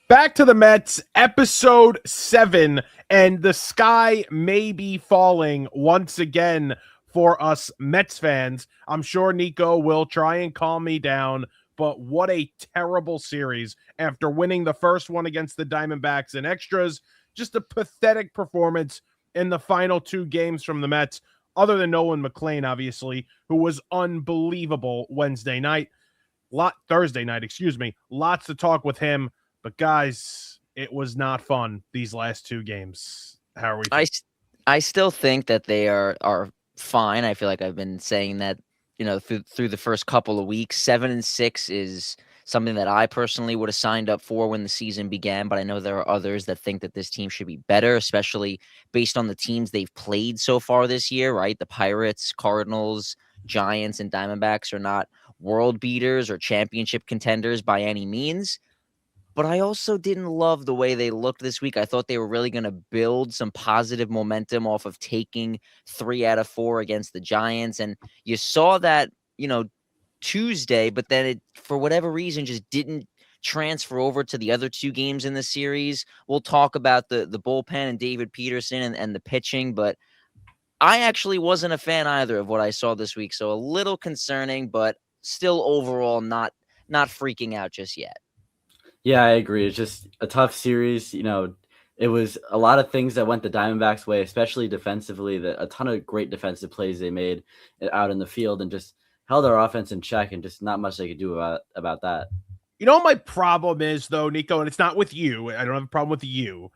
Back to the Mets, episode 7, and the sky may be falling once again for us Mets fans. I'm sure Nico will try and calm me down, but what a terrible series after winning the first one against the Diamondbacks in extras. Just a pathetic performance in the final two games from the Mets, other than Nolan McNeil, obviously, who was unbelievable Thursday night, Lots to talk with him. But guys, it was not fun these last two games. How are we feeling? I still think that they are fine. I feel like I've been saying that, through the first couple of weeks. 7-6 is something that I personally would have signed up for when the season began, but I know there are others that think that this team should be better, especially based on the teams they've played so far this year, right? The Pirates, Cardinals, Giants, and Diamondbacks are not world beaters or championship contenders by any means. But I also didn't love the way they looked this week. I thought they were really going to build some positive momentum off of taking 3 out of 4 against the Giants. And you saw that, Tuesday, but then it, for whatever reason, just didn't transfer over to the other two games in the series. We'll talk about the bullpen and David Peterson and the pitching, but I actually wasn't a fan either of what I saw this week. So a little concerning, but still overall not freaking out just yet. Yeah, I agree. It's just a tough series. It was a lot of things that went the Diamondbacks' way, especially defensively. A ton of great defensive plays they made out in the field and just held our offense in check, and just not much they could do about that. You know what my problem is, though, Nico, and it's not with you. I don't have a problem with you.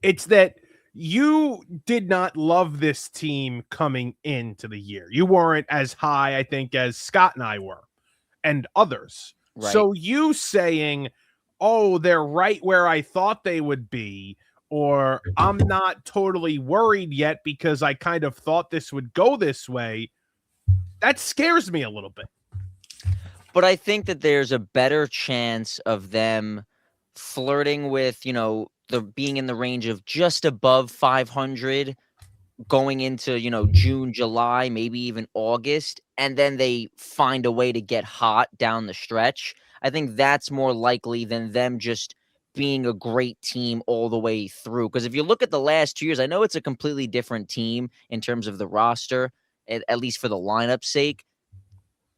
It's that you did not love this team coming into the year. You weren't as high, I think, as Scott and I were and others. Right. So you saying, oh, they're right where I thought they would be, or I'm not totally worried yet because I kind of thought this would go this way, that scares me a little bit. But I think that there's a better chance of them flirting with, the being in the range of just above 500 going into, June, July, maybe even August, and then they find a way to get hot down the stretch. I think that's more likely than them just being a great team all the way through. Because if you look at the last 2 years, I know it's a completely different team in terms of the roster, at least for the lineup's sake.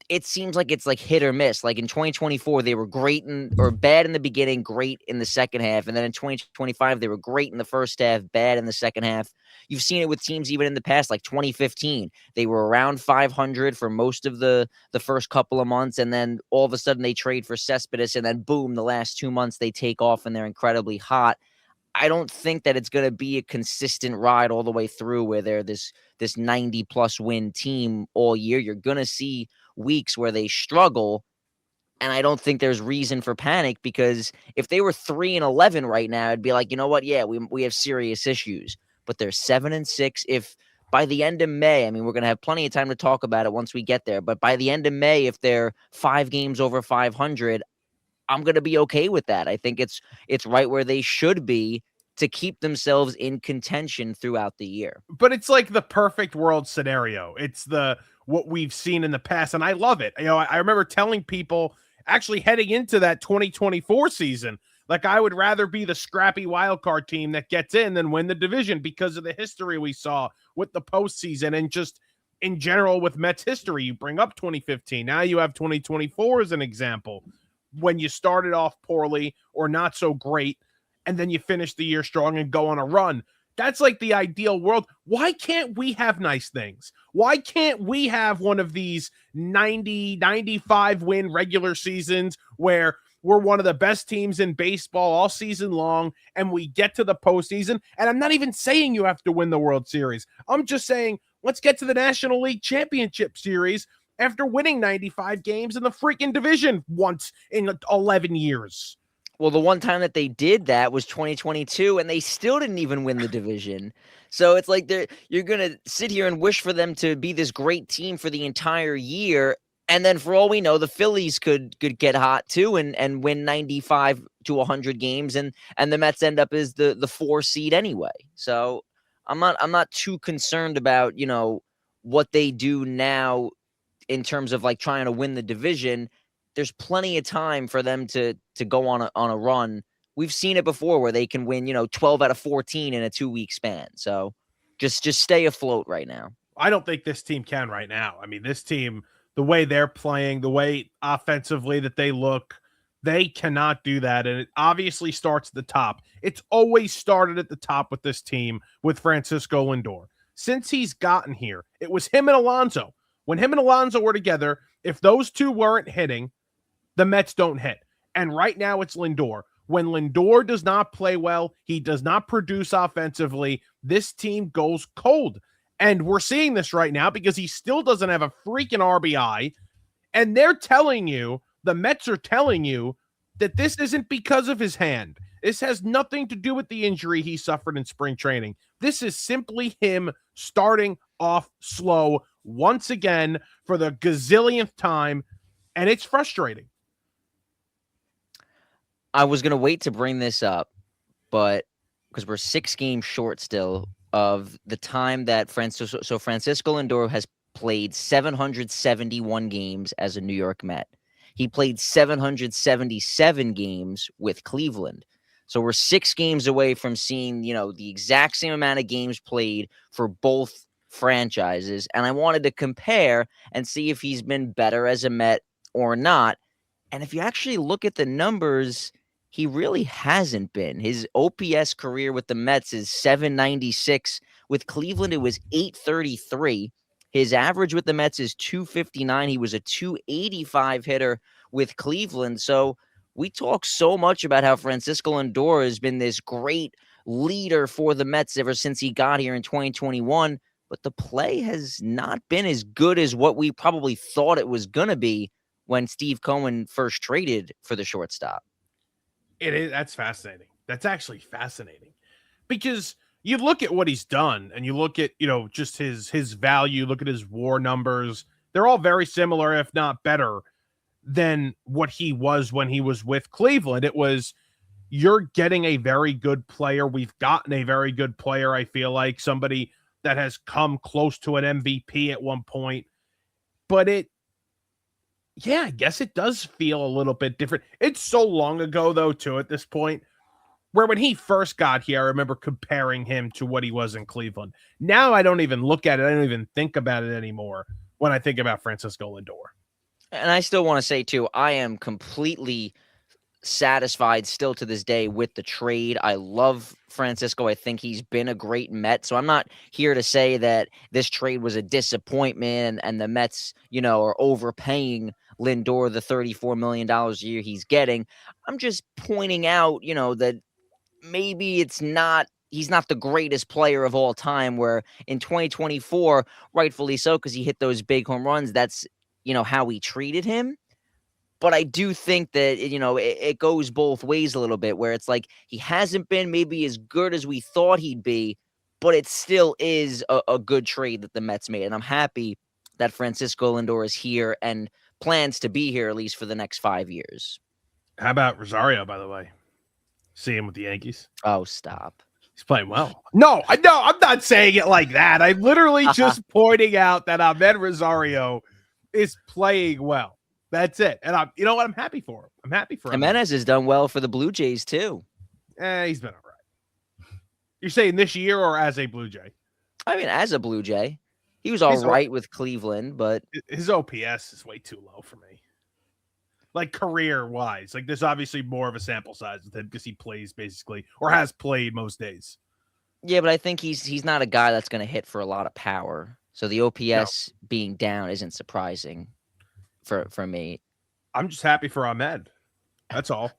It seems like it's like hit or miss. Like in 2024, they were great or bad in the beginning, great in the second half. And then in 2025, they were great in the first half, bad in the second half. You've seen it with teams even in the past, like 2015. They were around 500 for most of the first couple of months. And then all of a sudden they trade for Cespedes. And then boom, the last 2 months they take off and they're incredibly hot. I don't think that it's going to be a consistent ride all the way through where they're this 90-plus win team all year. You're going to see weeks where they struggle, and I don't think there's reason for panic, because if they were 3-11 right now, it'd be like, you know what? Yeah, we have serious issues. But they're 7-6. If by the end of May, I mean, we're going to have plenty of time to talk about it once we get there, but by the end of May, if they're 5 games over 500, I'm going to be okay with that. I think it's right where they should be to keep themselves in contention throughout the year. But it's like the perfect world scenario. It's what we've seen in the past, and I love it. I remember telling people actually heading into that 2024 season, like I would rather be the scrappy wild card team that gets in than win the division because of the history we saw with the postseason and just in general with Mets history. You bring up 2015. Now you have 2024 as an example. When you started off poorly or not so great, and then you finish the year strong and go on a run. That's like the ideal world. Why can't we have nice things? Why can't we have one of these 90, 95 win regular seasons where we're one of the best teams in baseball all season long and we get to the postseason? And I'm not even saying you have to win the World Series. I'm just saying, let's get to the National League Championship Series after winning 95 games in the freaking division once in 11 years. Well, the one time that they did that was 2022, and they still didn't even win the division. So it's like you're going to sit here and wish for them to be this great team for the entire year, and then for all we know, the Phillies could get hot too and win 95 to 100 games, and the Mets end up as the 4 seed anyway. So I'm not too concerned about, what they do now in terms of like trying to win the division. There's plenty of time for them to go on a run we've seen it before where they can win, 12 out of 14 in a 2-week span. So just stay afloat right now. I don't think this team can right now. I mean, this team, the way they're playing, the way offensively that they look, they cannot do that. And it obviously starts at the top. It's always started at the top with this team with Francisco Lindor. Since he's gotten here, it was him and Alonso. When him and Alonso were together, if those two weren't hitting, the Mets don't hit. And right now it's Lindor. When Lindor does not play well, he does not produce offensively, this team goes cold. And we're seeing this right now because he still doesn't have a freaking RBI. And they're telling you, the Mets are telling you, that this isn't because of his hand. This has nothing to do with the injury he suffered in spring training. This is simply him starting off slow once again for the gazillionth time. And it's frustrating. I was going to wait to bring this up, but because we're 6 games short still of the time that Francisco Lindor has played 771 games as a New York Met. He played 777 games with Cleveland. So we're 6 games away from seeing, the exact same amount of games played for both franchises. And I wanted to compare and see if he's been better as a Met or not. And if you actually look at the numbers, he really hasn't been. His OPS career with the Mets is 796. With Cleveland, it was 833. His average with the Mets is 259. He was a 285 hitter with Cleveland. So we talk so much about how Francisco Lindor has been this great leader for the Mets ever since he got here in 2021. But the play has not been as good as what we probably thought it was going to be when Steve Cohen first traded for the shortstop. It is. That's fascinating. That's actually fascinating because you look at what he's done and you look at, just his value, look at his WAR numbers. They're all very similar, if not better than what he was when he was with Cleveland. It was, you're getting a very good player. We've gotten a very good player. I feel like somebody that has come close to an MVP at one point, but I guess it does feel a little bit different. It's so long ago, though, too, at this point, where when he first got here, I remember comparing him to what he was in Cleveland. Now I don't even look at it. I don't even think about it anymore when I think about Francisco Lindor. And I still want to say, too, I am completely satisfied still to this day with the trade. I love Francisco. I think he's been a great Met. So I'm not here to say that this trade was a disappointment and the Mets, are overpaying Lindor the $34 million a year he's getting. I'm just pointing out, that maybe he's not the greatest player of all time, where in 2024, rightfully so, because he hit those big home runs, that's, how we treated him. But I do think that, it goes both ways a little bit, where it's like he hasn't been maybe as good as we thought he'd be, but it still is a good trade that the Mets made. And I'm happy that Francisco Lindor is here and plans to be here at least for the next 5 years. How about Rosario, by the way? See him with the Yankees? Oh, stop. He's playing well. No, I'm not saying it like that. I'm literally just pointing out that Ahmed Rosario is playing well. That's it. And you know what? I'm happy for him. I'm happy for him. Jimenez has done well for the Blue Jays, too. He's been all right. You're saying this year or as a Blue Jay? I mean, as a Blue Jay. He was all right with Cleveland, but his OPS is way too low for me. Like career-wise. Like there's obviously more of a sample size with him because he plays basically, or has played most days. Yeah, but I think he's not a guy that's going to hit for a lot of power. So the OPS being down isn't surprising for me. I'm just happy for Ahmed. That's all.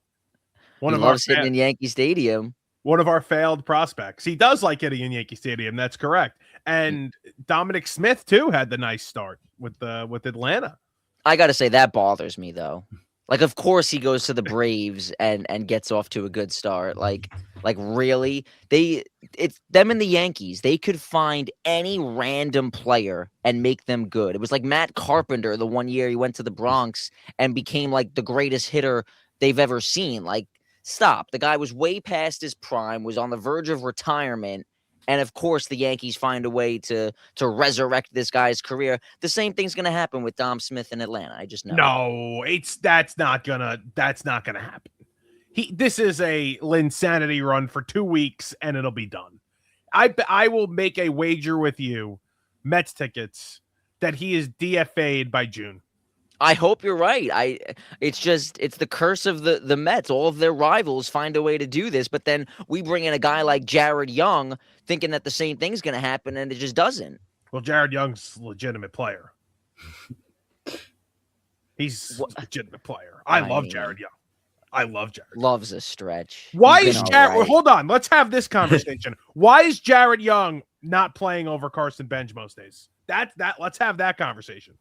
He loves hitting in Yankee Stadium. One of our failed prospects. He does like hitting in Yankee Stadium. That's correct. And Dominic Smith too had the nice start with Atlanta. I got to say that bothers me though. Like, of course he goes to the Braves and gets off to a good start. Like really, it's them and the Yankees. They could find any random player and make them good. It was like Matt Carpenter the one year he went to the Bronx and became like the greatest hitter they've ever seen. Like, stop. The guy was way past his prime, was on the verge of retirement. And of course, the Yankees find a way to resurrect this guy's career. The same thing's going to happen with Dom Smith in Atlanta. I just know. No, that's not gonna happen. This is a Linsanity run for 2 weeks and it'll be done. I will make a wager with you, Mets tickets, that he is DFA'd by June. I hope you're right. It's the curse of the Mets. All of their rivals find a way to do this, but then we bring in a guy like Jared Young thinking that the same thing's going to happen, and it just doesn't. Well, Jared Young's a legitimate player. He's a legitimate player. I love Jared Young. I love Jared. Loves a stretch. Why is Jared? Right. Hold on. Let's have this conversation. Why is Jared Young not playing over Carson Bench most days? Let's have that conversation.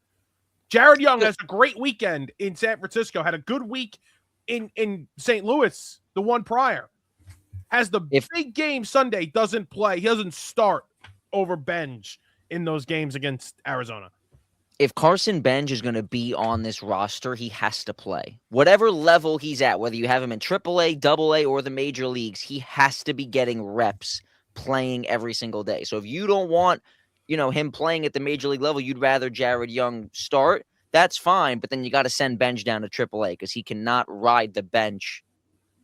Jared Young has a great weekend in San Francisco. Had a good week in St. Louis, the one prior. Has the big game Sunday, doesn't play. He doesn't start over Bench in those games against Arizona. If Carson Bench is going to be on this roster, he has to play. Whatever level he's at, whether you have him in AAA, AA, or the major leagues, he has to be getting reps playing every single day. So if you don't want, him playing at the major league level, you'd rather Jared Young start, that's fine. But then you got to send Bench down to AAA because he cannot ride the bench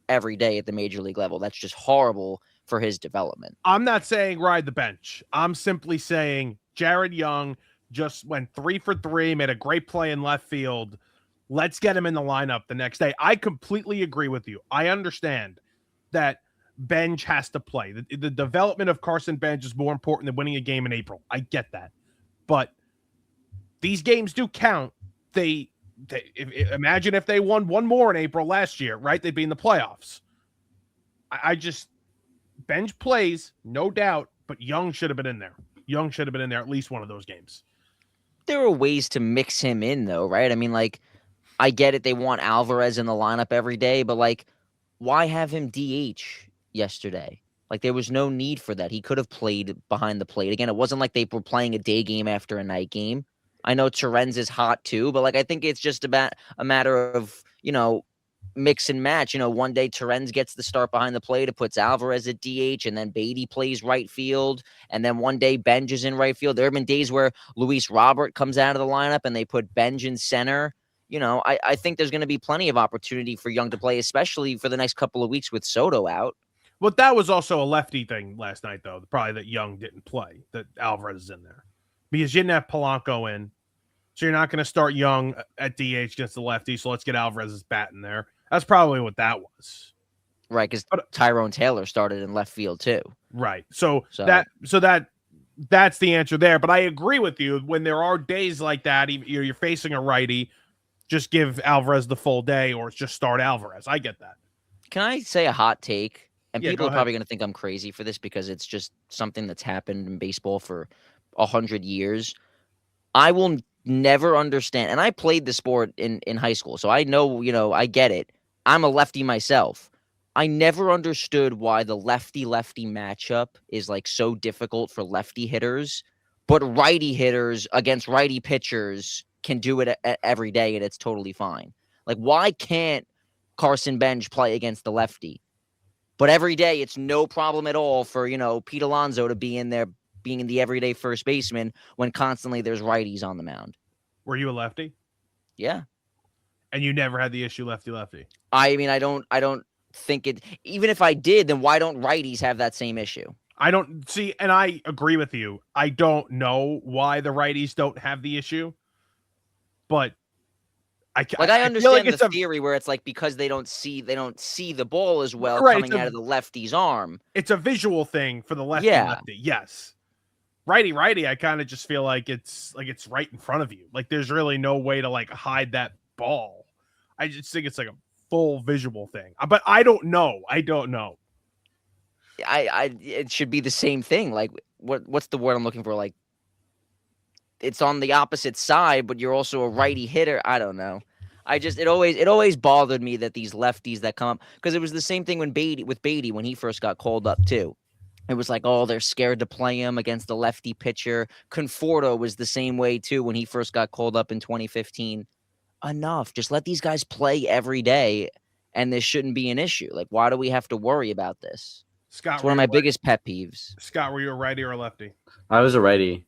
every day at the major league level. That's just horrible for his development. I'm not saying ride the bench. I'm simply saying Jared Young just went 3 for 3, made a great play in left field. Let's get him in the lineup the next day. I completely agree with you. I understand that Bench has to play. The development of Carson Bench is more important than winning a game in April. I get that. But these games do count. Imagine if they won one more in April last year, right? They'd be in the playoffs. Bench plays, no doubt, but Young should have been in there. Young should have been in there at least one of those games. There are ways to mix him in, though, right? I mean, I get it. They want Alvarez in the lineup every day, but, why have him DH yesterday? There was no need for that. He could have played behind the plate. Again, it wasn't like they were playing a day game after a night game. I know Terens is hot, too, but, I think it's just about a matter of, mix and match. One day Terens gets the start behind the plate. It puts Alvarez at DH, and then Beatty plays right field. And then one day Benj is in right field. There have been days where Luis Robert comes out of the lineup and they put Benj in center. I think there's going to be plenty of opportunity for Young to play, especially for the next couple of weeks with Soto out. Well, that was also a lefty thing last night, though. Probably that Young didn't play, that Alvarez is in there. Because you didn't have Polanco in. So you're not going to start Young at DH against the lefty. So let's get Alvarez's bat in there. That's probably what that was. Right, because Tyrone Taylor started in left field too. Right. So that's the answer there. But I agree with you. When there are days like that, you're facing a righty, just give Alvarez the full day or just start Alvarez. I get that. Can I say a hot take? And Yeah, people are probably going to think I'm crazy for this because it's just something that's happened in baseball for 100 years. I will never understand. And I played the sport in high school, so I know, I get it. I'm a lefty myself. I never understood why the lefty-lefty matchup is so difficult for lefty hitters, but righty hitters against righty pitchers can do it every day and it's totally fine. Why can't Carson Bench play against the lefty? But every day it's no problem at all for, Pete Alonso to be in there being the everyday first baseman when constantly there's righties on the mound. Were you a lefty? Yeah. And you never had the issue lefty-lefty? I mean, I don't think it, even if I did, then why don't righties have that same issue? I don't see, and I agree with you. I don't know why the righties don't have the issue, but I understand the theory where it's because they don't see the ball as well coming out of the lefty's arm. It's a visual thing for the lefty. Yes. Righty, I kind of just feel like it's right in front of you. There's really no way to hide that ball. I just think it's a full visual thing. But I don't know. It should be the same thing. What's the word I'm looking for? It's on the opposite side, but you're also a righty hitter. I don't know. It always bothered me that these lefties that come up, because it was the same thing with Beatty when he first got called up too. It was they're scared to play him against a lefty pitcher. Conforto was the same way too when he first got called up in 2015. Enough. Just let these guys play every day, and this shouldn't be an issue. Why do we have to worry about this? Scott, it's one of my biggest pet peeves. Scott, were you a righty or a lefty? I was a righty.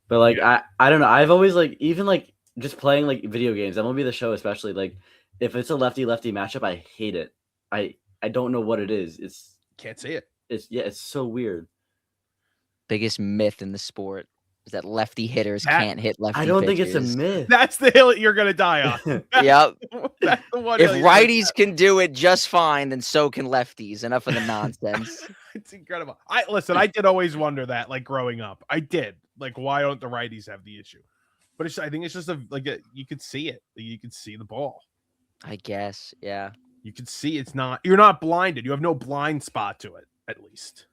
But I don't know. I've always even just playing video games, MLB The Show especially, if it's a lefty-lefty matchup, I hate it. I don't know what it is. Can't see it. It's so weird. Biggest myth in the sport is that lefty hitters That- can't hit lefty I don't think pitches. it's a myth. That's the hill you're gonna die on. Yep. That's the one If hill you're gonna righties can do it just fine, then so can lefties. Enough of the nonsense. It's incredible. I did always wonder that, like growing up. I did. Like, why don't the righties have the issue? But I think it's just you could see it. You could see the ball. I guess, yeah. You could see you're not blinded. You have no blind spot to it, at least.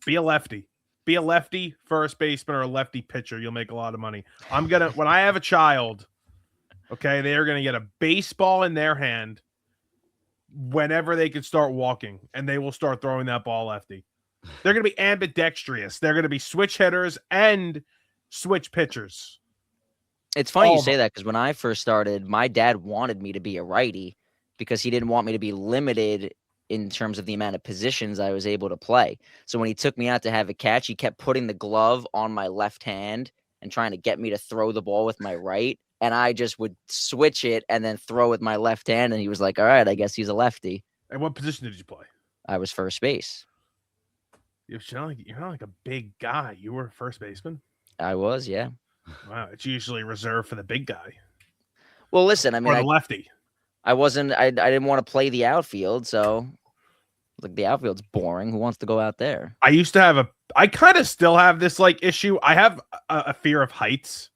Be a lefty. Be a lefty first baseman or a lefty pitcher. You'll make a lot of money. When I have a child, okay, they are gonna get a baseball in their hand whenever they can start walking, and they will start throwing that ball lefty. They're gonna be ambidextrous. They're gonna be switch hitters and switch pitchers. It's funny All you of say them. that because when I first started, my dad wanted me to be a righty because he didn't want me to be limited in terms of the amount of positions I was able to play. So when he took me out to have a catch, he kept putting the glove on my left hand and trying to get me to throw the ball with my right. And I just would switch it and then throw with my left hand. And he was like, all right, I guess he's a lefty. And what position did you play? I was first base. You're not like a big guy. You were a first baseman. I was, yeah. Wow, it's usually reserved for the big guy Well, listen, I or mean, the lefty. I didn't want to play the outfield. So like the outfield's boring. Who wants to go out there? I kind of still have this like issue. I have a fear of heights.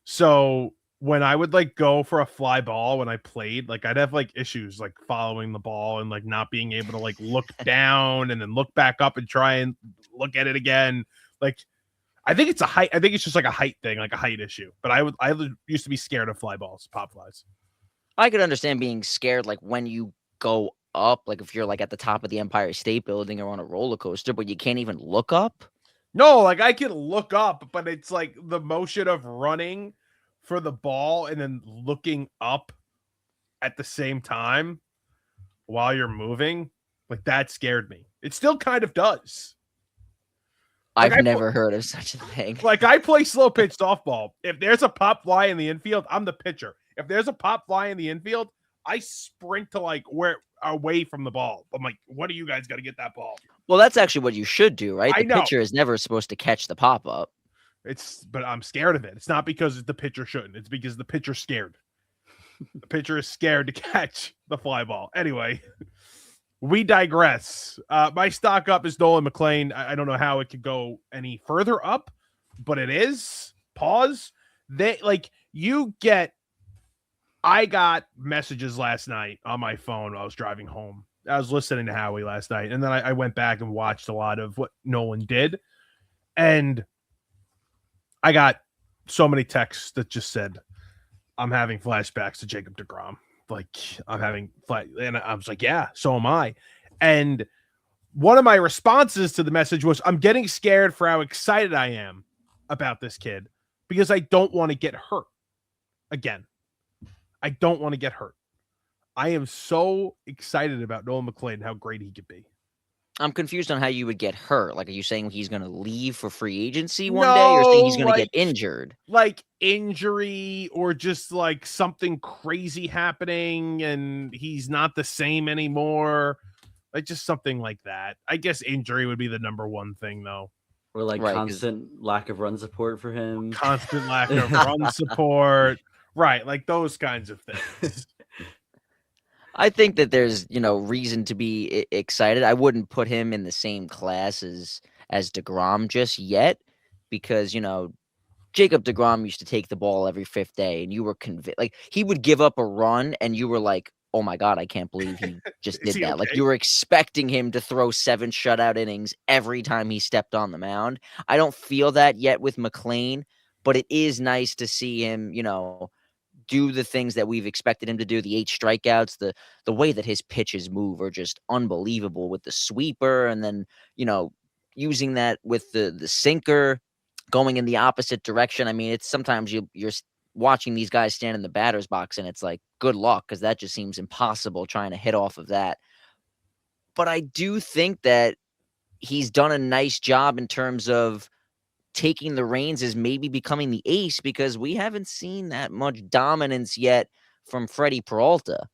So when I would like go for a fly ball when I played, like I'd have like issues like following the ball and like not being able to like look down and then look back up and try and look at it again. Like I think it's a height. I think it's just like a height thing, like a height issue. But I used to be scared of fly balls, pop flies. I could understand being scared, like when you go up, like if you're like at the top of the Empire State Building or on a roller coaster, but you can't even look up. No, like I can look up, but it's like the motion of running for the ball and then looking up at the same time while you're moving. Like that scared me. It still kind of does. Like, I've never heard of such a thing. Like I play slow pitch softball. If there's a pop fly in the infield, I'm the pitcher. If there's a pop fly in the infield, I sprint to like where away from the ball. I'm like, what do you guys got to get that ball? Well, that's actually what you should do, right? I The know. pitcher is never supposed to catch the pop up. But I'm scared of it. It's not because the pitcher shouldn't. It's because the pitcher's scared. The pitcher is scared to catch the fly ball. Anyway, we digress. My stock up is Nolan McNeil. I don't know how it could go any further up, but it is. Pause. I got messages last night on my phone while I was driving home. I was listening to Howie last night, and then I went back and watched a lot of what Nolan did. And I got so many texts that just said, I'm having flashbacks to Jacob deGrom. Like, and I was like, yeah, so am I. And one of my responses to the message was, I'm getting scared for how excited I am about this kid because I don't want to get hurt again. I don't want to get hurt. I am so excited about Nolan McNeil and how great he could be. I'm confused on how you would get hurt. Like, are you saying he's going to leave for free agency one day, or saying he's going to get injured? Like injury or just like something crazy happening and he's not the same anymore. Like just something like that. I guess injury would be the number one thing though. Or like Right, constant lack of run support for him. Constant lack of run support. Right, like those kinds of things. I think that there's, reason to be excited. I wouldn't put him in the same class as DeGrom just yet because, Jacob deGrom used to take the ball every fifth day and you were convinced, like he would give up a run and you were like, oh my God, I can't believe he just did that. Okay? Like you were expecting him to throw 7 shutout innings every time he stepped on the mound. I don't feel that yet with McNeil, but it is nice to see him, do the things that we've expected him to do. The 8 strikeouts, the way that his pitches move are just unbelievable with the sweeper. And then, using that with the sinker going in the opposite direction. I mean, it's sometimes you're watching these guys stand in the batter's box and it's like, good luck. Cause that just seems impossible trying to hit off of that. But I do think that he's done a nice job in terms of taking the reins as maybe becoming the ace because we haven't seen that much dominance yet from Freddie Peralta.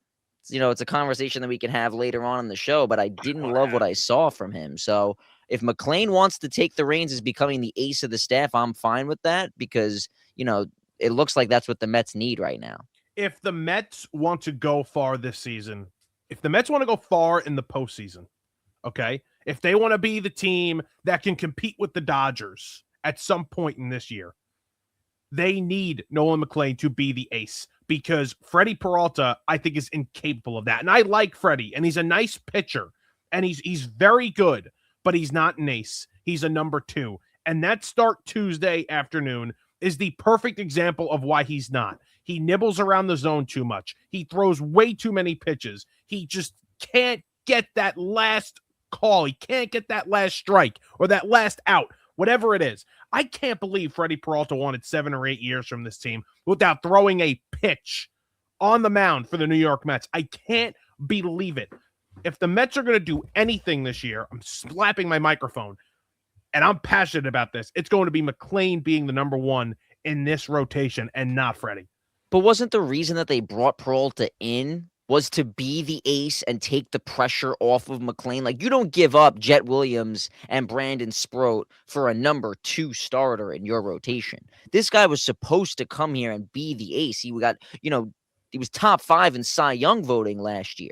it's a conversation that we can have later on in the show, but I didn't love what I saw from him. So if McNeil wants to take the reins as becoming the ace of the staff, I'm fine with that because, it looks like that's what the Mets need right now. If the Mets want to go far this season, if the Mets want to go far in the postseason, okay, if they want to be the team that can compete with the Dodgers at some point in this year, they need Nolan McNeil to be the ace because Freddie Peralta, I think, is incapable of that. And I like Freddie, and he's a nice pitcher, and he's very good, but he's not an ace. He's a number 2. And that start Tuesday afternoon is the perfect example of why he's not. He nibbles around the zone too much. He throws way too many pitches. He just can't get that last call. He can't get that last strike or that last out, whatever it is. I can't believe Freddie Peralta wanted 7 or 8 years from this team without throwing a pitch on the mound for the New York Mets. I can't believe it. If the Mets are going to do anything this year, I'm slapping my microphone, and I'm passionate about this. It's going to be McNeil being the number 1 in this rotation and not Freddie. But wasn't the reason that they brought Peralta in was to be the ace and take the pressure off of McNeil? Like, you don't give up Jet Williams and Brandon Sproat for a number 2 starter in your rotation. This guy was supposed to come here and be the ace. He was top 5 in Cy Young voting last year.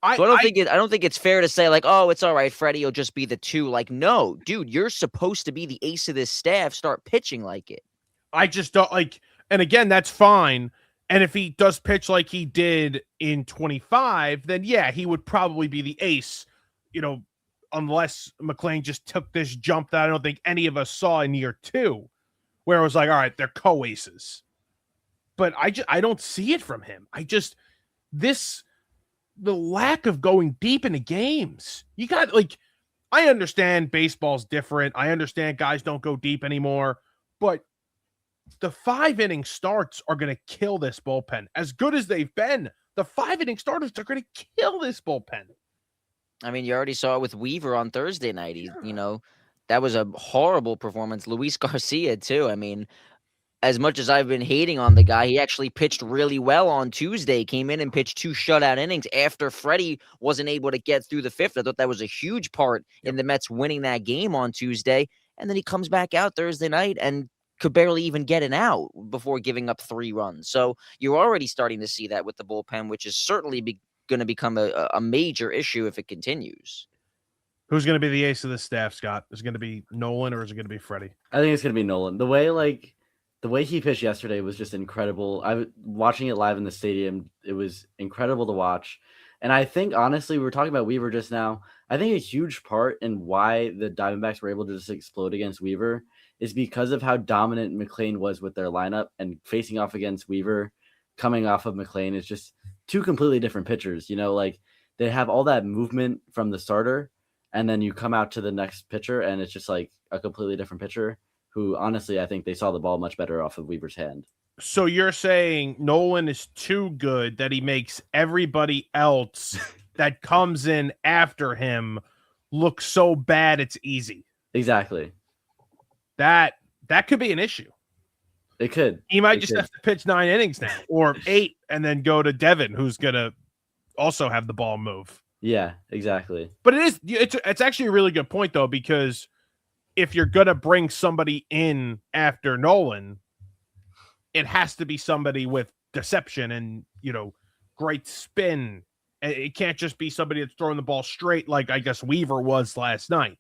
So I don't think it's fair to say like, oh, it's all right, Freddie will just be the 2. Like, no, dude, you're supposed to be the ace of this staff. Start pitching like it. I just don't like, and again, that's fine. And if he does pitch like he did in 25, then yeah, he would probably be the ace, unless McNeil just took this jump that I don't think any of us saw in year 2, where it was like, all right, they're co-aces. But I don't see it from him. The lack of going deep into games. You got I understand baseball's different. I understand guys don't go deep anymore, but the 5-inning starts are going to kill this bullpen. As good as they've been, the 5-inning starters are going to kill this bullpen. I mean, you already saw it with Weaver on Thursday night. That was a horrible performance. Luis Garcia, too. I mean, as much as I've been hating on the guy, he actually pitched really well on Tuesday. Came in and pitched 2 shutout innings after Freddie wasn't able to get through the 5th. I thought that was a huge part in the Mets winning that game on Tuesday. And then he comes back out Thursday night and could barely even get an out before giving up 3 runs. So you're already starting to see that with the bullpen, which is certainly going to become a major issue if it continues. Who's going to be the ace of the staff, Scott? Is it going to be Nolan or is it going to be Freddie? I think it's going to be Nolan. The way he pitched yesterday was just incredible. I was watching it live in the stadium. It was incredible to watch. And I think, honestly, we were talking about Weaver just now. I think a huge part in why the Diamondbacks were able to just explode against Weaver is because of how dominant McNeil was with their lineup, and facing off against Weaver, coming off of McNeil is just 2 completely different pitchers. They have all that movement from the starter, and then you come out to the next pitcher, and it's just like a completely different pitcher who, honestly, I think they saw the ball much better off of Weaver's hand. So you're saying Nolan is too good that he makes everybody else that comes in after him look so bad it's easy. Exactly. That could be an issue. It could. He might just have to pitch 9 innings now or 8 and then go to Devin, who's going to also have the ball move. Yeah, exactly. But it's actually a really good point, though, because if you're going to bring somebody in after Nolan, it has to be somebody with deception and, great spin. It can't just be somebody that's throwing the ball straight like I guess Weaver was last night.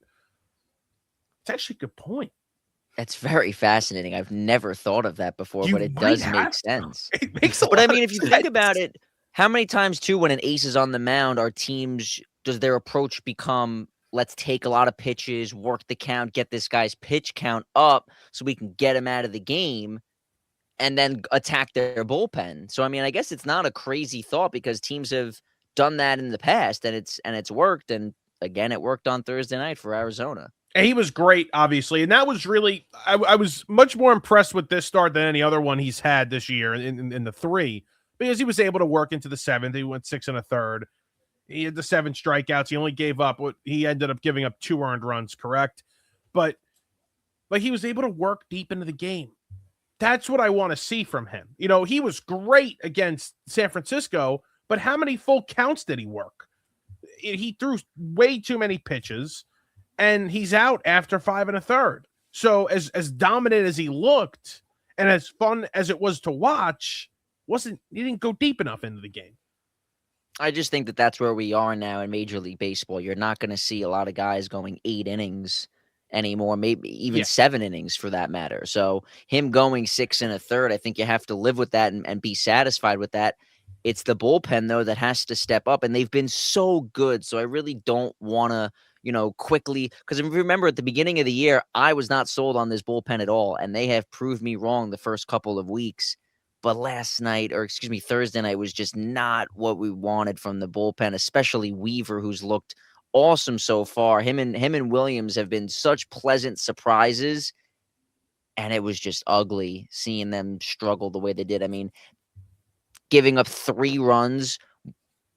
It's actually a good point. It's very fascinating. I've never thought of that before, but it does make sense. It makes a lot But I mean, of if you sense. think about it, how many times too, when an ace is on the mound, does their approach become, let's take a lot of pitches, work the count, get this guy's pitch count up so we can get him out of the game and then attack their bullpen? So, I mean, I guess it's not a crazy thought because teams have done that in the past and it's worked. And again, it worked on Thursday night for Arizona. And he was great, obviously. And that was really, I was much more impressed with this start than any other one he's had this year in the 3, because he was able to work into the 7th. He went 6 1/3. He had the 7 strikeouts. He only gave up he ended up giving up 2 earned runs, correct? But he was able to work deep into the game. That's what I want to see from him. He was great against San Francisco, but how many full counts did he work? He threw way too many pitches, and he's out after 5 1/3. So as dominant as he looked, and as fun as it was to watch, he didn't go deep enough into the game. I just think that that's where we are now in Major League Baseball. You're not going to see a lot of guys going 8 innings anymore, maybe even 7 innings for that matter. So him going 6 1/3, I think you have to live with that and be satisfied with that. It's the bullpen, though, that has to step up, and they've been so good. So I really don't want to, quickly, because if you remember at the beginning of the year, I was not sold on this bullpen at all, and they have proved me wrong the first couple of weeks. But Thursday night was just not what we wanted from the bullpen, especially Weaver, who's looked awesome so far. Him and Williams have been such pleasant surprises, and it was just ugly seeing them struggle the way they did. I mean, giving up 3 runs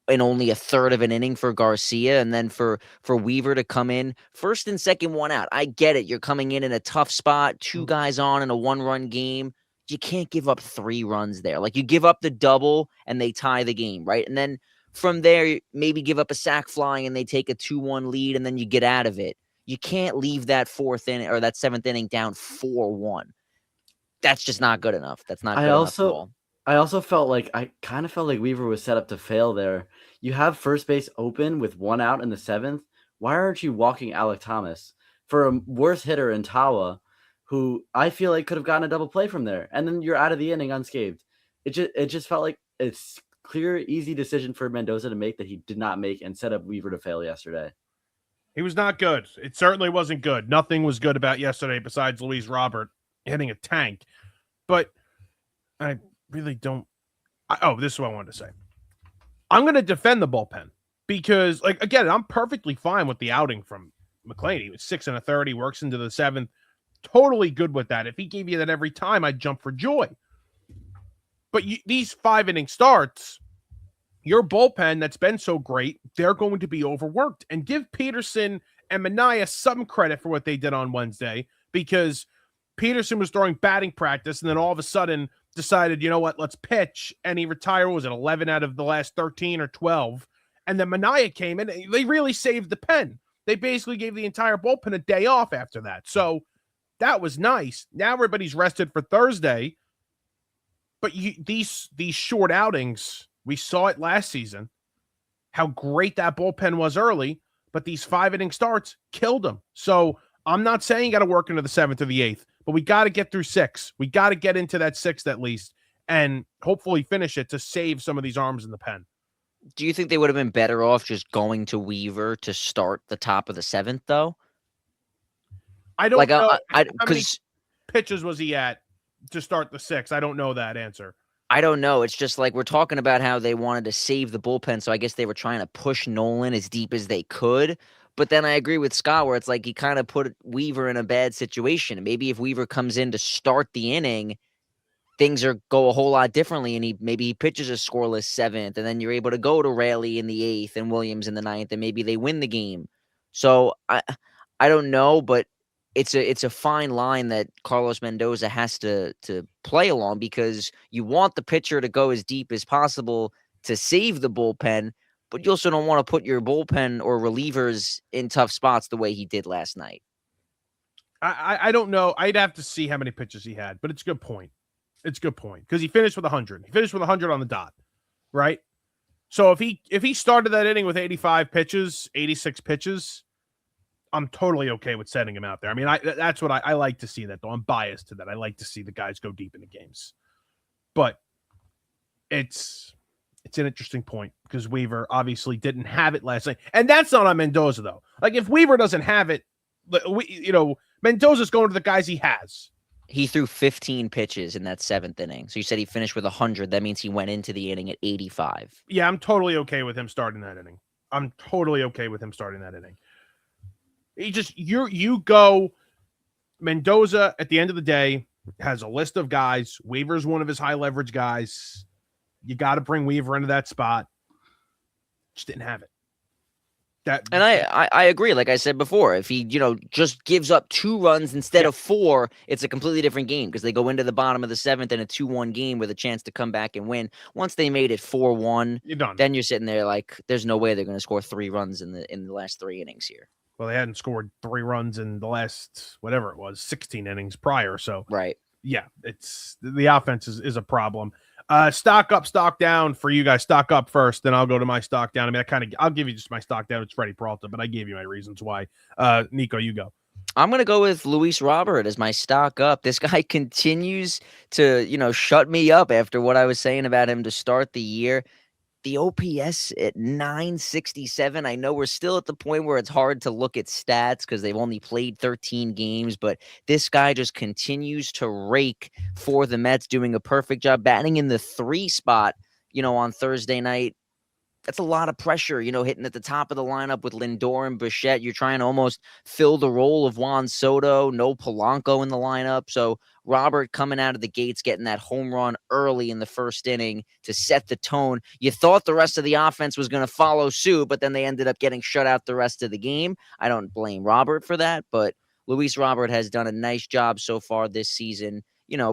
in only a third of an inning for Garcia, and then for Weaver to come in first and second, 1 out. I get it. You're coming in a tough spot, 2 guys on in a 1-run game. You can't give up 3 runs there. Like, you give up the double and they tie the game, right? And then from there, maybe give up a sac fly and they take a 2-1 lead, and then you get out of it. You can't leave that 4th inning or that 7th inning down 4-1. That's just not good enough. That's not good enough at all. I kind of felt like Weaver was set up to fail there. You have first base open with 1 out in the 7th. Why aren't you walking Alek Thomas for a worse hitter in Tawa, who I feel like could have gotten a double play from there, and then you're out of the inning unscathed? It just felt like it's clear, easy decision for Mendoza to make that he did not make, and set up Weaver to fail yesterday. He was not good. It certainly wasn't good. Nothing was good about yesterday besides Luis Robert hitting a tank. But I really don't. This is what I wanted to say. I'm going to defend the bullpen because, again, I'm perfectly fine with the outing from McNeil. He was 6 1/3. He works into the 7th. Totally good with that. If he gave you that every time, I'd jump for joy. But these 5-inning starts, your bullpen that's been so great, they're going to be overworked. And give Peterson and Manaea some credit for what they did on Wednesday, because Peterson was throwing batting practice and then all of a sudden decided, you know what, let's pitch. And he retired, was it 11 out of the last 13 or 12? And then Manaea came in. And they really saved the pen. They basically gave the entire bullpen a day off after that. So that was nice. Now everybody's rested for Thursday. But these short outings, we saw it last season, how great that bullpen was early, but these 5-inning starts killed them. So I'm not saying you got to work into the 7th or the 8th, but we got to get through 6. We got to get into that 6th at least, and hopefully finish it to save some of these arms in the pen. Do you think they would have been better off just going to Weaver to start the top of the 7th, though? I don't know. How many pitches was he at to start the 6th? I don't know that answer. I don't know. It's just like we're talking about how they wanted to save the bullpen, so I guess they were trying to push Nolan as deep as they could. But then I agree with Scott where it's like he kind of put Weaver in a bad situation. Maybe if Weaver comes in to start the inning, things go a whole lot differently, and he pitches a scoreless 7th, and then you're able to go to Raley in the 8th and Williams in the 9th, and maybe they win the game. So I don't know, but it's a fine line that Carlos Mendoza has to play along, because you want the pitcher to go as deep as possible to save the bullpen, but you also don't want to put your bullpen or relievers in tough spots the way he did last night. I don't know. I'd have to see how many pitches he had, but it's a good point. It's a good point, because he finished with 100. He finished with 100 on the dot, right? So if he started that inning with 85 pitches, 86 pitches, I'm totally okay with setting him out there. I mean, that's what I like to see that, though. I'm biased to that. I like to see the guys go deep in the games. But it's an interesting point, because Weaver obviously didn't have it last night. And that's not on Mendoza, though. Like, if Weaver doesn't have it, Mendoza's going to the guys he has. He threw 15 pitches in that 7th inning. So you said he finished with 100. That means he went into the inning at 85. Yeah, I'm totally okay with him starting that inning. You go Mendoza at the end of the day has a list of guys. Weaver's one of his high leverage guys. You got to bring Weaver into that spot. Just didn't have it. That And I agree. Like I said before, if he, just gives up 2 runs instead Yeah. of 4, it's a completely different game because they go into the bottom of the 7th in a 2-1 game with a chance to come back and win. Once they made it 4-1, you're done. then you're sitting there like, there's no way they're going to score 3 runs in the last 3 innings here. Well, they hadn't scored 3 runs in the last, whatever it was, 16 innings prior. So, Right. yeah, it's the offense is a problem. Stock up, stock down for you guys. Stock up first, then I'll go to my stock down. I mean, I'll give you just my stock down. It's Freddie Peralta, but I gave you my reasons why. Nico, you go. I'm going to go with Luis Robert as my stock up. This guy continues to, shut me up after what I was saying about him to start the year. The OPS at 967. I know we're still at the point where it's hard to look at stats because they've only played 13 games, but this guy just continues to rake for the Mets, doing a perfect job batting in the 3 spot, on Thursday night. That's a lot of pressure, hitting at the top of the lineup with Lindor and Bichette. You're trying to almost fill the role of Juan Soto, no Polanco in the lineup. So Robert coming out of the gates, getting that home run early in the first inning to set the tone. You thought the rest of the offense was going to follow suit, but then they ended up getting shut out the rest of the game. I don't blame Robert for that, but Luis Robert has done a nice job so far this season,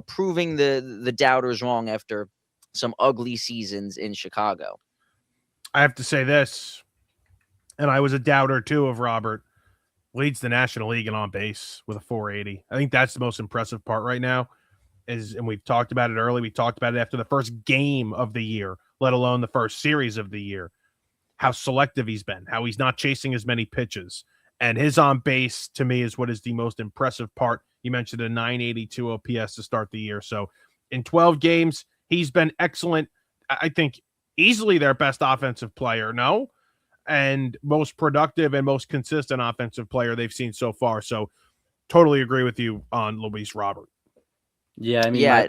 proving the doubters wrong after some ugly seasons in Chicago. I have to say this, and I was a doubter too of Robert. Leads the National League in on base with a 480. I think that's the most impressive part right now. And we've talked about it early. We talked about it after the first game of the year, let alone the first series of the year. How selective he's been, how he's not chasing as many pitches. And his on base, to me, is what is the most impressive part. You mentioned a 982 OPS to start the year. So in 12 games, he's been excellent. I think easily their best offensive player, no? And most productive and most consistent offensive player they've seen so far. So totally agree with you on Luis Robert. Yeah, I mean, Yeah.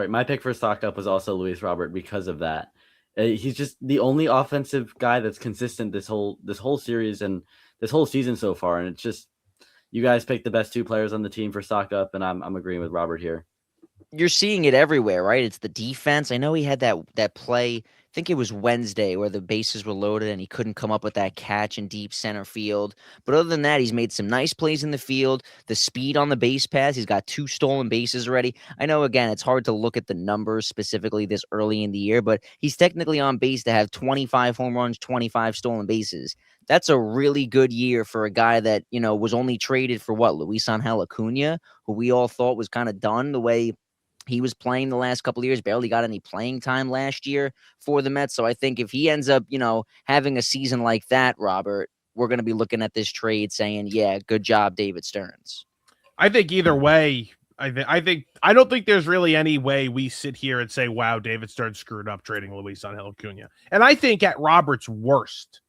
my pick for stock up was also Luis Robert because of that. He's just the only offensive guy that's consistent this whole series and this whole season so far. And it's just, you guys picked the best 2 players on the team for stock up, and I'm agreeing with Robert here. You're seeing it everywhere, right? It's the defense. I know he had that play, I think it was Wednesday, where the bases were loaded and he couldn't come up with that catch in deep center field. But other than that, he's made some nice plays in the field. The speed on the base pass, he's got 2 stolen bases already. I know, again, it's hard to look at the numbers specifically this early in the year, but he's technically on base to have 25 home runs, 25 stolen bases. That's a really good year for a guy that, was only traded for Luis Angel Acuna, who we all thought was kind of done the way he was playing the last couple of years, barely got any playing time last year for the Mets. So I think if he ends up, having a season like that, Robert, we're going to be looking at this trade saying, yeah, good job, David Stearns. I think either way, I don't think there's really any way we sit here and say, wow, David Stearns screwed up trading Luis Angel Acuna. And I think at Robert's worst,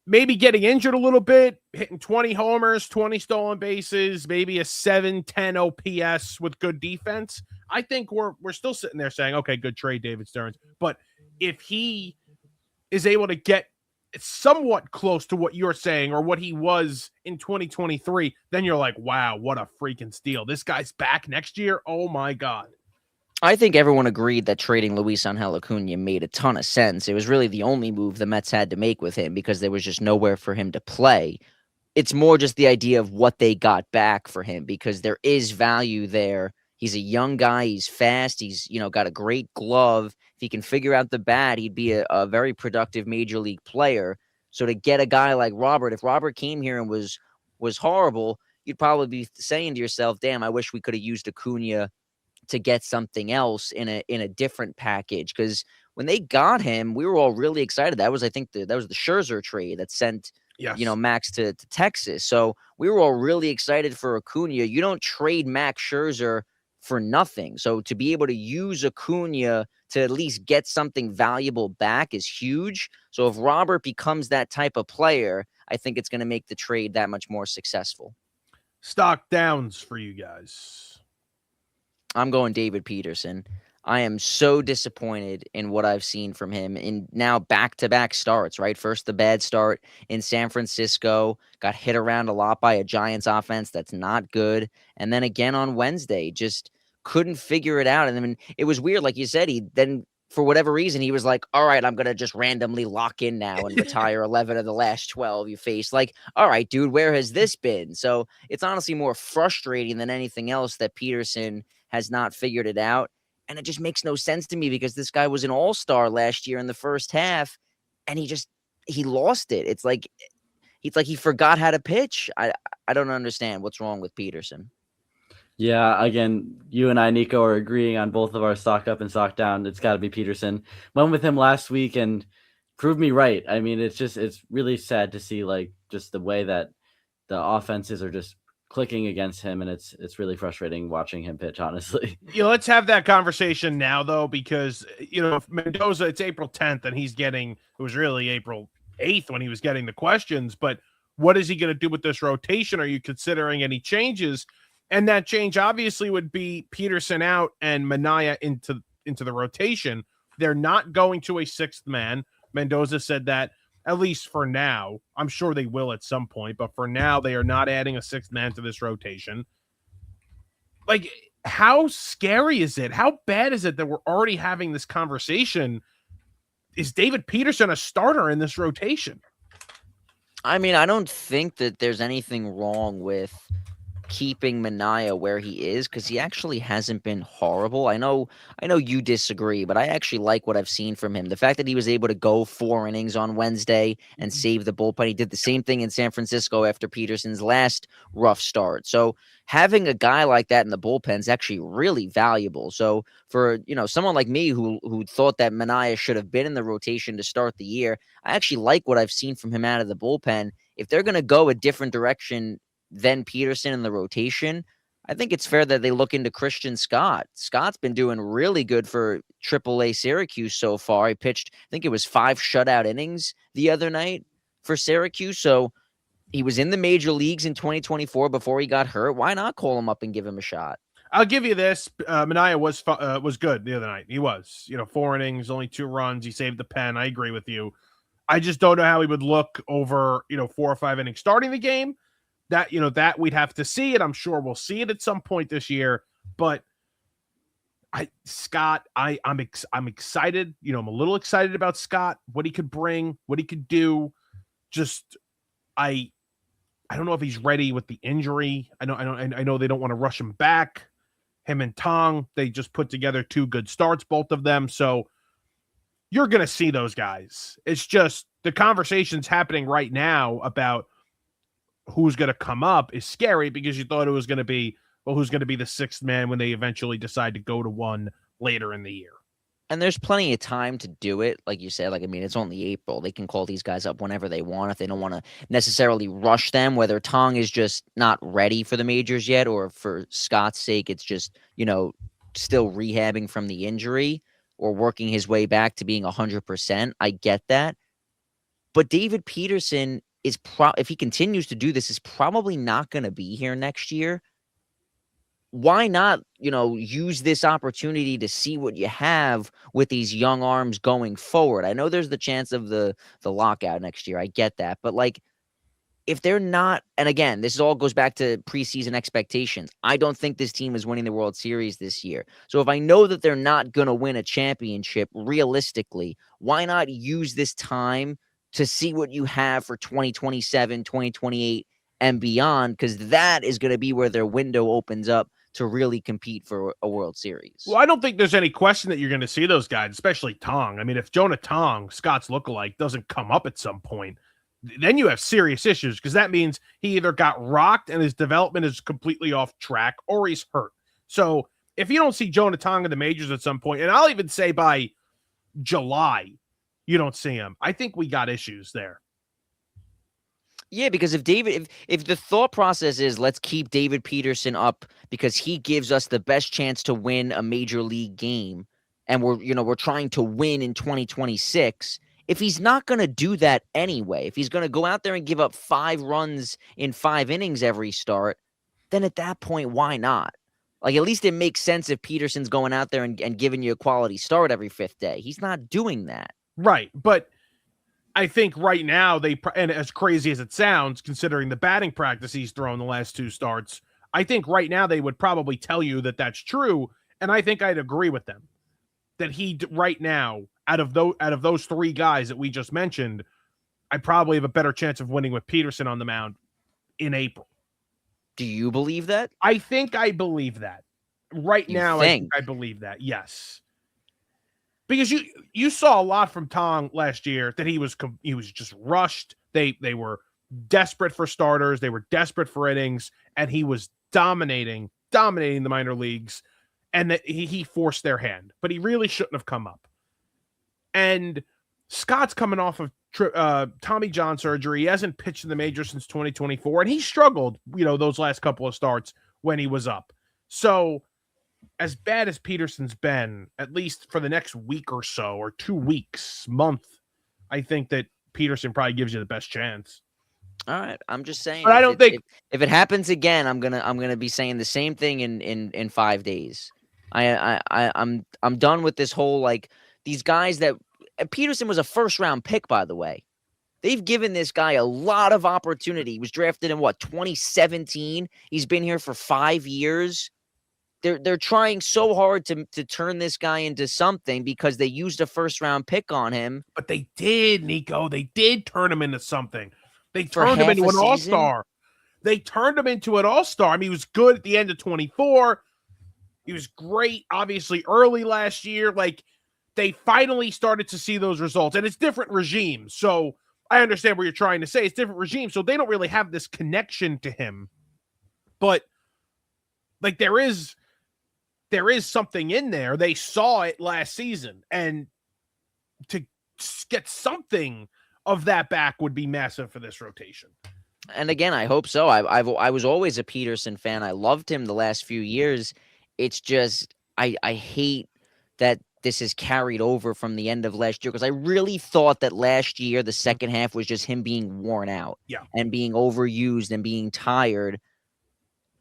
maybe getting injured a little bit, hitting 20 homers, 20 stolen bases, maybe a 710 OPS with good defense. I think we're still sitting there saying, okay, good trade, David Stearns. But if he is able to get somewhat close to what you're saying or what he was in 2023, then you're like, wow, what a freaking steal. This guy's back next year. Oh my God. I think everyone agreed that trading Luis Angel Acuna made a ton of sense. It was really the only move the Mets had to make with him because there was just nowhere for him to play. It's more just the idea of what they got back for him because there is value there. He's a young guy. He's fast. He's, got a great glove. If he can figure out the bat, he'd be a very productive major league player. So to get a guy like Robert, if Robert came here and was horrible, you'd probably be saying to yourself, damn, I wish we could have used Acuna to get something else in a different package. Because when they got him, we were all really excited. That was, I think, that was the Scherzer trade that sent Max to Texas. So we were all really excited for Acuna. You don't trade Max Scherzer for nothing. So to be able to use Acuna to at least get something valuable back is huge. So if Robert becomes that type of player, I think it's going to make the trade that much more successful. Stock downs for you guys. I'm going David Peterson. I am so disappointed in what I've seen from him in now back-to-back starts, right? First, the bad start in San Francisco, got hit around a lot by a Giants offense that's not good. And then again on Wednesday, just couldn't figure it out. And I mean, it was weird. Like you said, he then for whatever reason, he was like, all right, I'm going to just randomly lock in now and retire 11 of the last 12 you faced. Like, all right, dude, where has this been? So it's honestly more frustrating than anything else that Peterson has not figured it out. And it just makes no sense to me because this guy was an all-star last year in the first half and he lost it. It's like he forgot how to pitch. I don't understand what's wrong with Peterson. Yeah, again, you and I, Nico, are agreeing on both of our stock up and stock down. It's got to be Peterson. Went with him last week and proved me right. I mean, it's really sad to see like just the way that the offenses are just clicking against him, and it's really frustrating watching him pitch, honestly. Let's have that conversation now, though, because Mendoza, it's April 10th, and it was really April 8th when he was getting the questions. But what is he going to do with this rotation? Are you considering any changes? And that change obviously would be Peterson out and McNeil into the rotation. They're not going to a sixth man. Mendoza said that, at least for now. I'm sure they will at some point, but for now, they are not adding a sixth man to this rotation. Like, how scary is it? How bad is it that we're already having this conversation? Is David Peterson a starter in this rotation? I mean, I don't think that there's anything wrong with keeping McNeil where he is because he actually hasn't been horrible. I know you disagree, but I actually like what I've seen from him. The fact that he was able to go 4 innings on Wednesday and save the bullpen. He did the same thing in San Francisco after Peterson's last rough start. So having a guy like that in the bullpen is actually really valuable. So for someone like me who thought that McNeil should have been in the rotation to start the year, I actually like what I've seen from him out of the bullpen. If they're going to go a different direction than Peterson in the rotation, I think it's fair that they look into Christian Scott. Scott's been doing really good for AAA Syracuse so far. He pitched, I think it was 5 shutout innings the other night for Syracuse. So he was in the major leagues in 2024 before he got hurt. Why not call him up and give him a shot? I'll give you this. McNeil was good the other night. He was, 4 innings, only 2 runs. He saved the pen. I agree with you. I just don't know how he would look over, 4 or 5 innings starting the game. That we'd have to see it. I'm sure we'll see it at some point this year. But Scott, I'm excited. I'm a little excited about Scott, what he could bring, what he could do. Just I don't know if he's ready with the injury. I know they don't want to rush him back. Him and Tong, they just put together 2 good starts, both of them. So you're gonna see those guys. It's just the conversation's happening right now about who's going to come up is scary because you thought it was going to be, who's going to be the 6th man when they eventually decide to go to 1 later in the year. And there's plenty of time to do it. Like you said, it's only April. They can call these guys up whenever they want if they don't want to necessarily rush them, whether Tong is just not ready for the majors yet, or for Scott's sake, it's just, still rehabbing from the injury or working his way back to being 100%. I get that. But David Peterson if he continues to do this, is probably not going to be here next year. Why not, use this opportunity to see what you have with these young arms going forward? I know there's the chance of the lockout next year. I get that. But if they're not, and again, this all goes back to preseason expectations. I don't think this team is winning the World Series this year. So if I know that they're not going to win a championship realistically, why not use this time to see what you have for 2027, 2028, and beyond, because that is going to be where their window opens up to really compete for a World Series. Well, I don't think there's any question that you're going to see those guys, especially Tong. I mean, if Jonah Tong, Scott's lookalike, doesn't come up at some point, then you have serious issues because that means he either got rocked and his development is completely off track or he's hurt. So if you don't see Jonah Tong in the majors at some point, and I'll even say by July, you don't see him, I think we got issues there. Yeah, because if the thought process is let's keep David Peterson up because he gives us the best chance to win a major league game, and we're trying to win in 2026. If he's not going to do that anyway, if he's going to go out there and give up 5 runs in 5 innings every start, then at that point, why not? At least it makes sense if Peterson's going out there and giving you a quality start every 5th day. He's not doing that. Right, but I think right now and as crazy as it sounds, considering the batting practice he's thrown the last 2 starts, I think right now they would probably tell you that that's true, and I think I'd agree with them. that right now, out of those three guys that we just mentioned, I probably have a better chance of winning with Peterson on the mound in April. Do you believe that? I think I believe that. Right You now, think? I believe that, yes. Because you saw a lot from Tong last year that he was just rushed. They were desperate for starters. They were desperate for innings, and he was dominating the minor leagues, and that he forced their hand. But he really shouldn't have come up. And Scott's coming off of Tommy John surgery. He hasn't pitched in the majors since 2024, and he struggled, those last couple of starts when he was up. So as bad as Peterson's been, at least for the next week or so, or 2 weeks, month, I think that Peterson probably gives you the best chance. All right, I'm just saying. But I don't think if it happens again, I'm gonna be saying the same thing in 5 days. I'm done with this whole, like, these guys that Peterson was a first round pick, by the way. They've given this guy a lot of opportunity. He was drafted in 2017. He's been here for 5 years. They're trying so hard to turn this guy into something because they used a first round pick on him. But they did, Nico. They did turn him into something. They turned him into an all-star. They turned him into an all-star. I mean, he was good at the end of 24. He was great, obviously, early last year. Like, they finally started to see those results. And it's different regimes. So I understand what you're trying to say. It's different regimes. So they don't really have this connection to him. But, like, there is something in there. They saw it last season. And to get something of that back would be massive for this rotation. And again, I hope so. I was always a Peterson fan. I loved him the last few years. It's just I hate that this is carried over from the end of last year, because I really thought that last year the second half was just him being worn out, and being overused and being tired.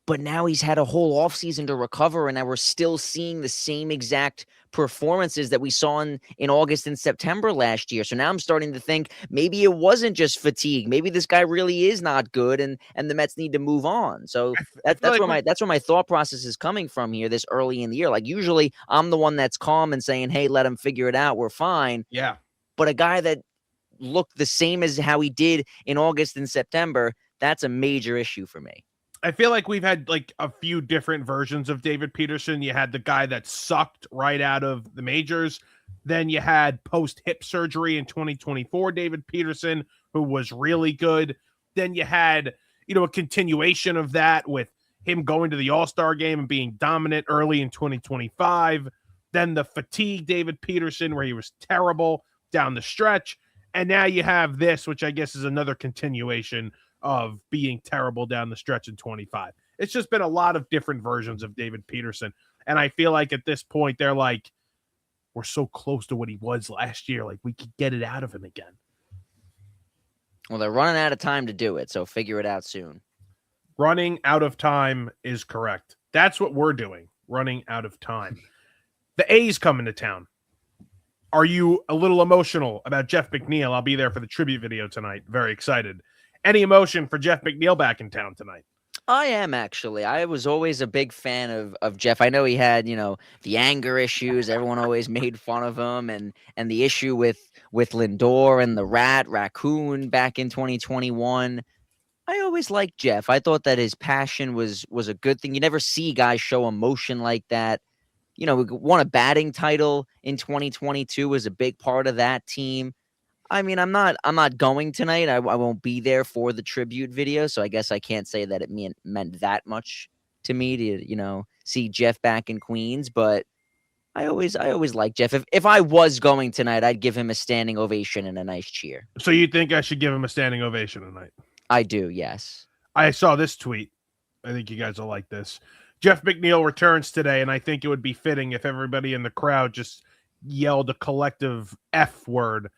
But now he's had a whole offseason to recover, and now we're still seeing the same exact performances that we saw in August and September last year. So now I'm starting to think maybe it wasn't just fatigue. Maybe this guy really is not good, and the Mets need to move on. So that's where my thought process is coming from here this early in the year. Like, usually I'm the one that's calm and saying, hey, let him figure it out. We're fine. Yeah. But a guy that looked the same as how he did in August and September, that's a major issue for me. I feel like we've had like a few different versions of David Peterson. You had the guy that sucked right out of the majors. Then you had post-hip surgery in 2024, David Peterson, who was really good. Then you had, a continuation of that with him going to the All-Star game and being dominant early in 2025. Then the fatigue David Peterson, where he was terrible down the stretch. And now you have this, which I guess is another continuation of being terrible down the stretch in 25. It's just been a lot of different versions of David Peterson. And I feel like at this point, they're like, we're so close to what he was last year. Like, we could get it out of him again. Well, they're running out of time to do it, so figure it out soon. Running out of time is correct. That's what we're doing, running out of time. The A's coming to town. Are you a little emotional about Jeff McNeil? I'll be there for the tribute video tonight. Very excited. Any emotion for Jeff McNeil back in town tonight? I am, actually. I was always a big fan of Jeff. I know he had, the anger issues. Everyone always made fun of him, and the issue with Lindor and the raccoon back in 2021. I always liked Jeff. I thought that his passion was a good thing. You never see guys show emotion like that. We won a batting title in 2022, was a big part of that team. I mean, I'm not going tonight. I won't be there for the tribute video, so I guess I can't say that it meant that much to me to, see Jeff back in Queens. But I always like Jeff. If I was going tonight, I'd give him a standing ovation and a nice cheer. So you think I should give him a standing ovation tonight? I do, yes. I saw this tweet. I think you guys will like this. Jeff McNeil returns today, and I think it would be fitting if everybody in the crowd just yelled a collective F word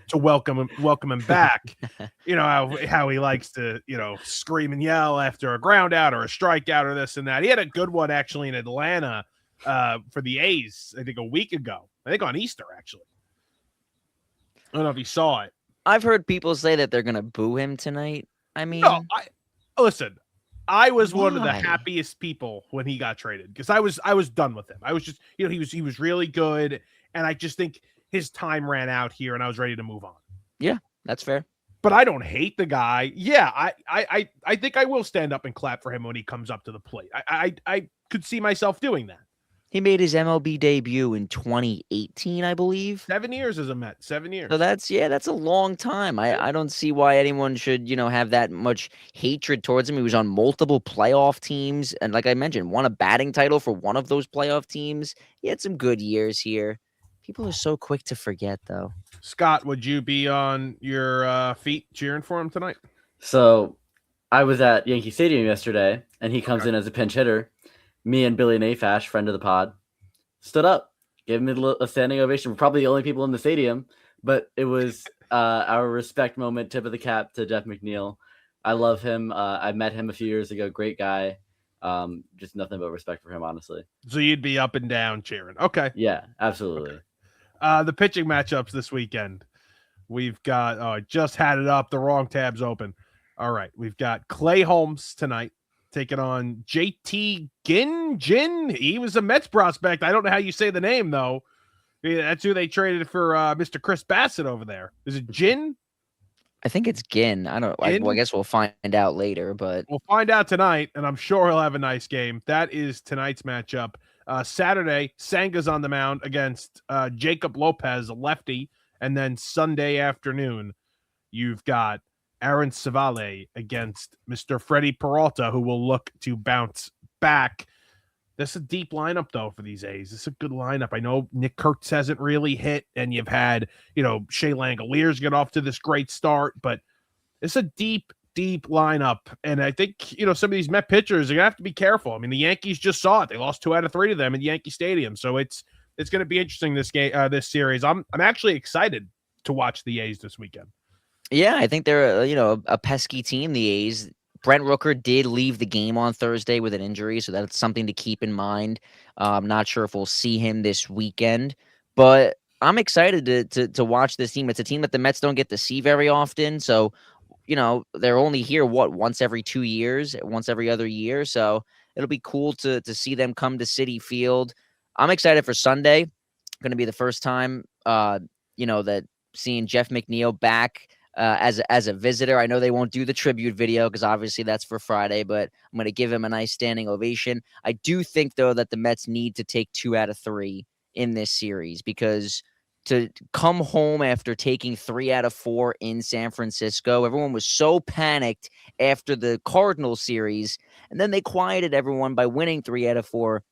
to welcome him back. How he likes to, scream and yell after a ground out or a strikeout or this and that. He had a good one actually in Atlanta for the A's, I think a week ago. I think on Easter, actually. I don't know if you saw it. I've heard people say that they're going to boo him tonight. I mean, no, listen, I was one of the happiest people when he got traded because I was done with him. I was just, he was really good. And I just think his time ran out here, and I was ready to move on. Yeah, that's fair. But I don't hate the guy. Yeah, I think I will stand up and clap for him when he comes up to the plate. I could see myself doing that. He made his MLB debut in 2018, I believe. 7 years as a Met. 7 years. So that's a long time. I don't see why anyone should, have that much hatred towards him. He was on multiple playoff teams, and like I mentioned, won a batting title for one of those playoff teams. He had some good years here. People are so quick to forget, though. Scott, would you be on your feet cheering for him tonight? So I was at Yankee Stadium yesterday, and he comes in as a pinch hitter. Me and Billy Nafash, friend of the pod, stood up, gave him a standing ovation. We're probably the only people in the stadium, but it was our respect moment, tip of the cap to Jeff McNeil. I love him. I met him a few years ago. Great guy. Just nothing but respect for him, honestly. So you'd be up and down cheering. Okay. Yeah, absolutely. Okay. The pitching matchups this weekend. We've got just had it up. The wrong tab's open. All right. We've got Clay Holmes tonight taking on JT Ginn. He was a Mets prospect. I don't know how you say the name, though. Yeah, that's who they traded for Mr. Chris Bassett over there. Is it Ginn? I think it's Ginn. I don't. I guess we'll find out later, but we'll find out tonight, and I'm sure he'll have a nice game. That is tonight's matchup. Saturday, Sanga's on the mound against Jacob Lopez, a lefty, and then Sunday afternoon, you've got Aaron Savale against Mr. Freddie Peralta, who will look to bounce back. This is a deep lineup, though, for these A's. This is a good lineup. I know Nick Kurtz hasn't really hit, and you've had, Shea Langoliers get off to this great start, but it's a deep lineup. And I think, some of these Met pitchers are going to have to be careful. I mean, the Yankees just saw it. They lost 2 out of 3 to them at Yankee Stadium. So it's going to be interesting, this game, this series. I'm actually excited to watch the A's this weekend. Yeah, I think they're, a pesky team, the A's. Brent Rooker did leave the game on Thursday with an injury, so that's something to keep in mind. I'm not sure if we'll see him this weekend, but I'm excited to watch this team. It's a team that the Mets don't get to see very often, so, they're only here, once every 2 years, once every other year, so it'll be cool to see them come to Citi Field. I'm excited for Sunday. Going to be the first time, that seeing Jeff McNeil back as a visitor. I know they won't do the tribute video because obviously that's for Friday, but I'm going to give him a nice standing ovation. I do think, though, that the Mets need to take 2 out of 3 in this series, because to come home after taking 3 out of 4 in San Francisco, everyone was so panicked after the Cardinals series, and then they quieted everyone by winning 3 out of 4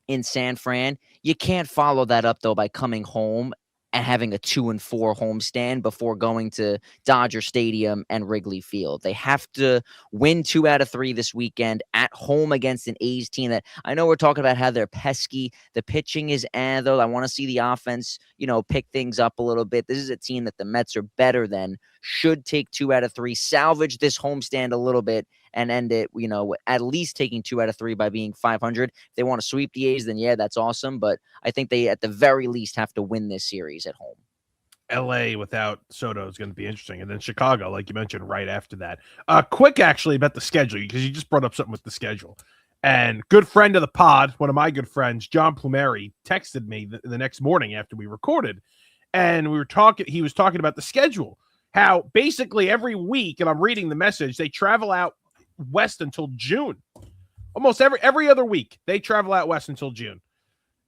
in San Fran. You can't follow that up, though, by coming home and having a 2-4 homestand before going to Dodger Stadium and Wrigley Field. They have to win 2 out of 3 this weekend at home against an A's team that I know we're talking about how they're pesky. The pitching is though. I want to see the offense, pick things up a little bit. This is a team that the Mets are better than, should take 2 out of 3, salvage this homestand a little bit, and end it, at least taking 2 out of 3 by being 500. If they want to sweep the A's, then yeah, that's awesome. But I think they, at the very least, have to win this series at home. LA without Soto is going to be interesting. And then Chicago, like you mentioned, right after that. Quick, actually, about the schedule, because you just brought up something with the schedule. And good friend of the pod, one of my good friends, John Plumeri, texted me the next morning after we recorded. And he was talking about the schedule, how basically every week, and I'm reading the message, they travel out west until June. Almost every other week, they travel out west until June.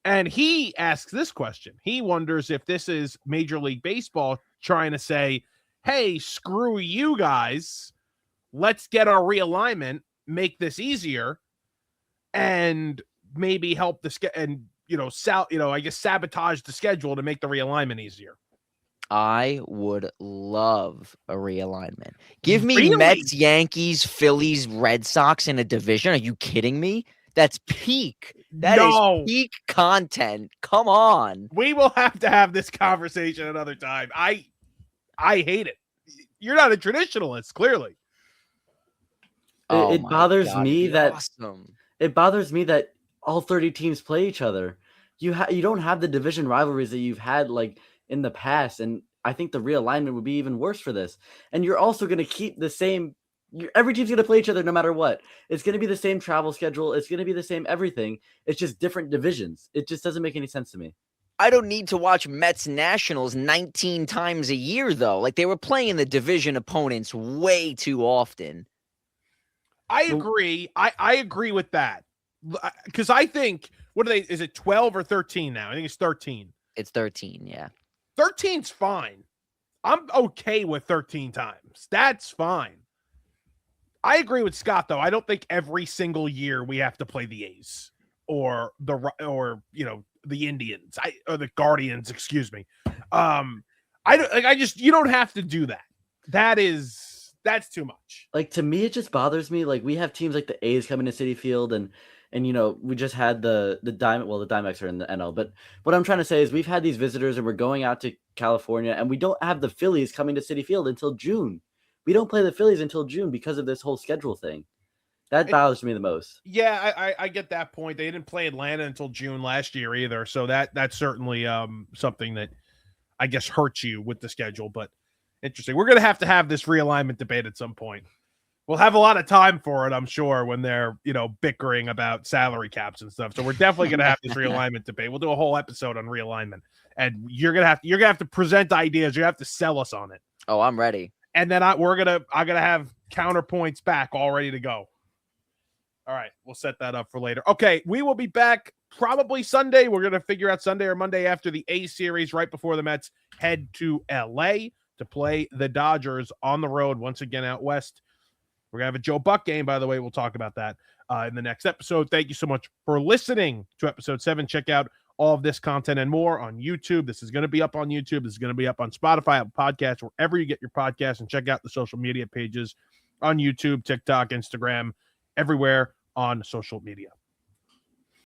And he asks this question. He wonders if this is Major League Baseball trying to say, hey, screw you guys. Let's get our realignment, make this easier, and maybe help I guess sabotage the schedule to make the realignment easier. I would love a realignment. Give me Mets, Yankees, Phillies, Red Sox in a division. Are you kidding me? That's peak. That is peak content. Come on. We will have to have this conversation another time. I hate it. You're not a traditionalist, clearly. It bothers me that it bothers me that all 30 teams play each other. You don't have the division rivalries that you've had like in the past, and I think the realignment would be even worse for this. And you're also going to keep the same. Every team's going to play each other no matter what. It's going to be the same travel schedule. It's going to be the same everything. It's just different divisions. It just doesn't make any sense to me. I don't need to watch Mets Nationals 19 times a year, though. Like, they were playing the division opponents way too often. I agree. I agree with that. Because I think, is it 12 or 13 now? I think it's 13. It's 13, yeah. 13's fine. I'm okay with 13 times. That's fine. I agree with Scott, though. I don't think every single year we have to play the A's or the Indians or the Guardians, excuse me. You don't have to do that. That's too much. Like, to me, it just bothers me. Like, we have teams like the A's coming to Citi Field, and we just had the Diamond. Well, the Diamondbacks are in the NL, but what I'm trying to say is we've had these visitors, and we're going out to California, and we don't have the Phillies coming to Citi Field until June. We don't play the Phillies until June because of this whole schedule thing. That bothers me the most. Yeah, I get that point. They didn't play Atlanta until June last year either, so that's certainly something that I guess hurts you with the schedule. But interesting. We're gonna have to have this realignment debate at some point. We'll have a lot of time for it, I'm sure, when they're bickering about salary caps and stuff. So we're definitely gonna have this realignment debate. We'll do a whole episode on realignment, and you're gonna have to present ideas. You have to sell us on it. Oh, I'm ready. And then I'm gonna have counterpoints back all ready to go. All right, we'll set that up for later. Okay, we will be back probably Sunday. We're going to figure out Sunday or Monday after the A series, right before the Mets head to LA to play the Dodgers on the road once again out west. We're going to have a Joe Buck game, by the way. We'll talk about that in the next episode. Thank you so much for listening to episode 7. Check out all of this content and more on YouTube. This is going to be up on YouTube. This is going to be up on Spotify, Apple Podcasts, wherever you get your podcasts, and check out the social media pages on YouTube, TikTok, Instagram, everywhere on social media.